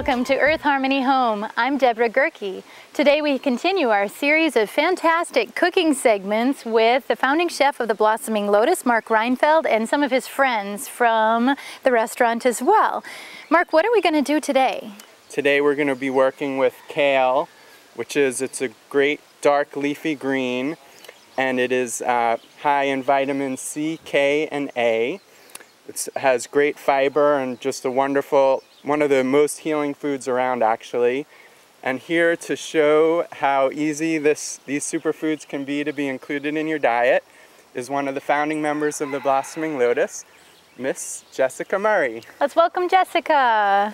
Welcome to Earth Harmony Home. I'm Debra Gehrke. Today we continue our series of fantastic cooking segments with the founding chef of the Blossoming Lotus, Mark Reinfeld, and some of his friends from the restaurant as well. Mark, what are we going to do today? Today we're going to be working with kale, it's a great dark leafy green, and it is high in vitamin C, K, and A. It has great fiber and just a wonderful, one of the most healing foods around actually. And here to show how easy these superfoods can be to be included in your diet is one of the founding members of the Blossoming Lotus, Miss Jessica Murray. Let's welcome Jessica.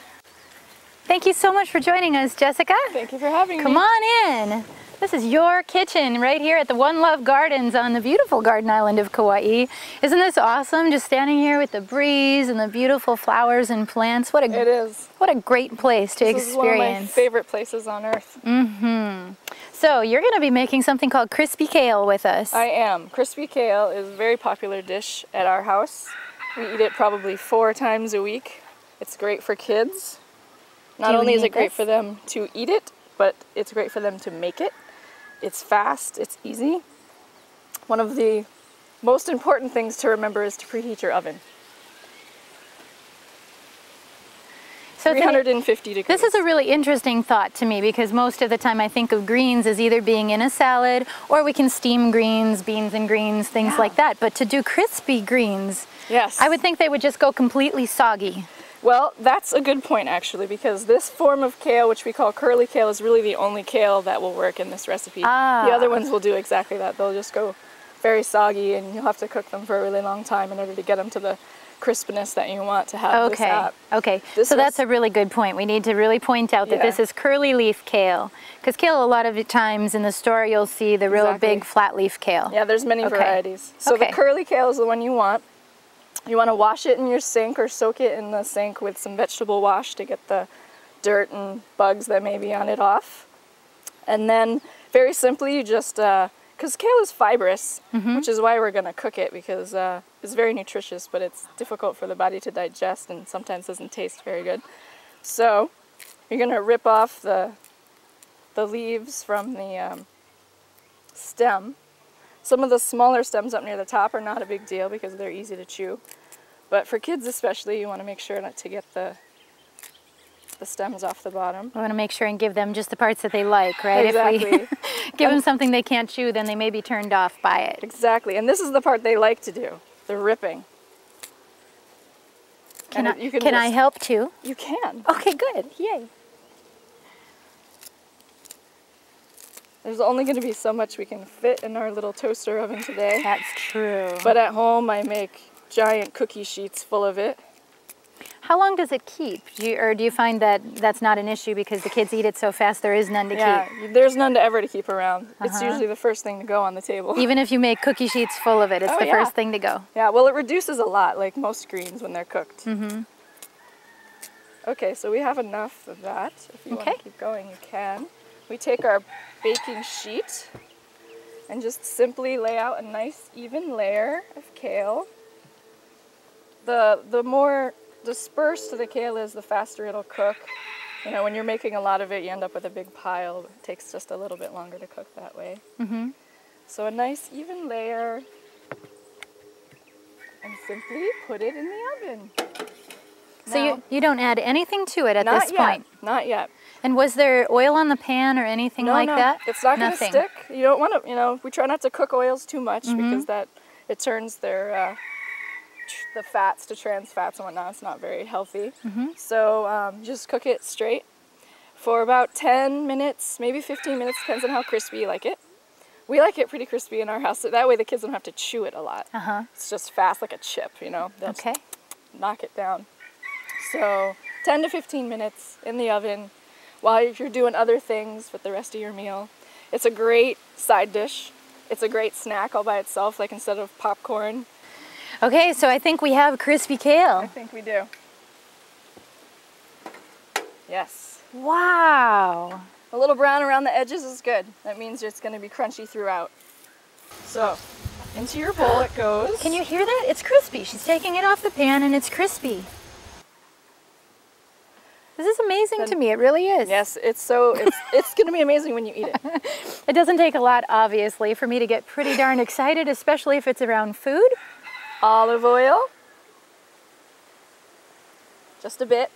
Thank you so much for joining us, Jessica. Thank you for having me. Come on in. This is your kitchen right here at the One Love Gardens on the beautiful garden island of Kauai. Isn't this awesome? Just standing here with the breeze and the beautiful flowers and plants. It is. What a great place to experience. This is one of my favorite places on earth. So you're going to be making something called crispy kale with us. I am. Crispy kale is a very popular dish at our house. We eat it probably 4 times a week. It's great for kids. Not only is it great for them to eat it, but it's great for them to make it. It's fast, it's easy. One of the most important things to remember is to preheat your oven. So 350 degrees. This is a really interesting thought to me because most of the time I think of greens as either being in a salad or we can steam greens, beans and greens, things like that. But to do crispy greens, I would think they would just go completely soggy. Well, that's a good point actually, because this form of kale, which we call curly kale, is really the only kale that will work in this recipe. The other ones will do exactly that. They'll just go very soggy and you'll have to cook them for a really long time in order to get them to the crispness that you want to have this at. Okay, so that's a really good point. We need to really point out that this is curly leaf kale. Because kale, a lot of the times in the store, you'll see the real big flat leaf kale. Yeah, there's many varieties. So the curly kale is the one you want. You want to wash it in your sink or soak it in the sink with some vegetable wash to get the dirt and bugs that may be on it off. And then very simply you just, because kale is fibrous, which is why we're going to cook it, because it's very nutritious, but it's difficult for the body to digest and sometimes doesn't taste very good. So you're going to rip off the leaves from the stem. Some of the smaller stems up near the top are not a big deal because they're easy to chew. But for kids especially, you want to make sure not to get the stems off the bottom. We want to make sure and give them just the parts that they like, right? Exactly. If we give them something they can't chew, then they may be turned off by it. Exactly. And this is the part they like to do, the ripping. Can I help too? You can. Okay, good. Yay. There's only going to be so much we can fit in our little toaster oven today. That's true. But at home I make giant cookie sheets full of it. How long does it keep? Do you find that that's not an issue because the kids eat it so fast there is none to keep? Yeah, there's none to keep around. It's usually the first thing to go on the table. Even if you make cookie sheets full of it, it's the first thing to go. Yeah, well it reduces a lot, like most greens when they're cooked. Okay, so we have enough of that. If you want to keep going, you can. We take our baking sheet and just simply lay out a nice even layer of kale. The more dispersed the kale is, the faster it'll cook. You know, when you're making a lot of it, you end up with a big pile. It takes just a little bit longer to cook that way. So a nice even layer, and simply put it in the oven. So you don't add anything to it at this point? Not yet. And was there oil on the pan or anything like that? It's not going to stick. You don't want to, you know, we try not to cook oils too much because it turns their the fats to trans fats and whatnot. It's not very healthy. So just cook it straight for about 10 minutes, maybe 15 minutes, depends on how crispy you like it. We like it pretty crispy in our house. So that way the kids don't have to chew it a lot. It's just fast like a chip, you know. They'll knock it down. So 10 to 15 minutes in the oven while you're doing other things with the rest of your meal. It's a great side dish. It's a great snack all by itself, like instead of popcorn. Okay, so I think we have crispy kale. I think we do. Yes. Wow. A little brown around the edges is good. That means it's going to be crunchy throughout. So, into your bowl it goes. Can you hear that? It's crispy. She's taking it off the pan and it's crispy. This is amazing to me. It really is. Yes, it's going to be amazing when you eat it. It doesn't take a lot, obviously, for me to get pretty darn excited, especially if it's around food. Olive oil. Just a bit.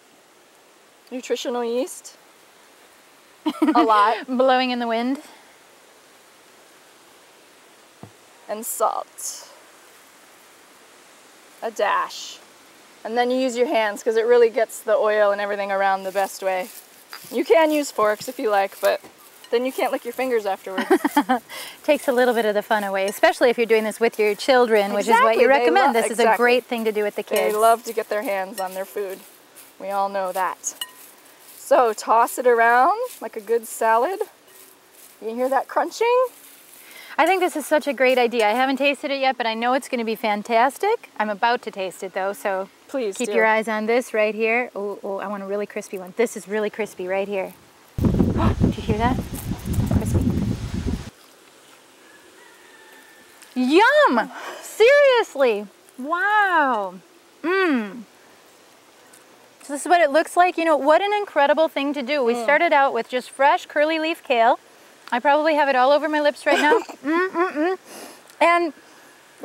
Nutritional yeast. A lot. Blowing in the wind. And salt. A dash. And then you use your hands because it really gets the oil and everything around the best way. You can use forks if you like, but then you can't lick your fingers afterwards. Takes a little bit of the fun away, especially if you're doing this with your children, which is what you recommend. This is a great thing to do with the kids. They love to get their hands on their food. We all know that. So toss it around like a good salad. You can hear that crunching? I think this is such a great idea. I haven't tasted it yet, but I know it's going to be fantastic. I'm about to taste it though, so please keep your eyes on this right here. Oh, I want a really crispy one. This is really crispy right here. Did you hear that? Crispy. Yum! Seriously! Wow! Mmm. So this is what it looks like. You know, what an incredible thing to do. We started out with just fresh curly leaf kale. I probably have it all over my lips right now. And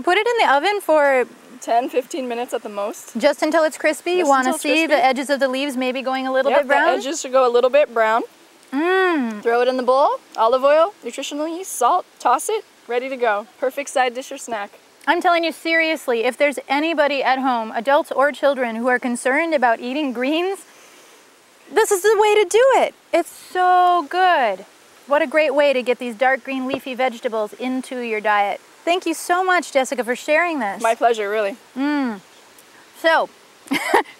put it in the oven for 10-15 minutes at the most. Just until it's crispy. You want to see the edges of the leaves maybe going a little bit brown? The edges should go a little bit brown. Throw it in the bowl, olive oil, nutritional yeast, salt, toss it, ready to go. Perfect side dish or snack. I'm telling you seriously, if there's anybody at home, adults or children, who are concerned about eating greens, this is the way to do it. It's so good. What a great way to get these dark green leafy vegetables into your diet. Thank you so much, Jessica, for sharing this. My pleasure, really. So,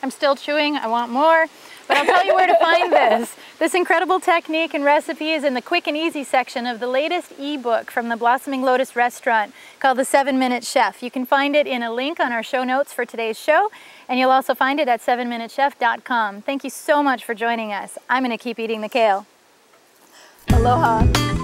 I'm still chewing. I want more. But I'll tell you where to find this. This incredible technique and recipe is in the quick and easy section of the latest ebook from the Blossoming Lotus restaurant called The 7-Minute Chef. You can find it in a link on our show notes for today's show, and you'll also find it at 7minutechef.com. Thank you so much for joining us. I'm going to keep eating the kale. Aloha.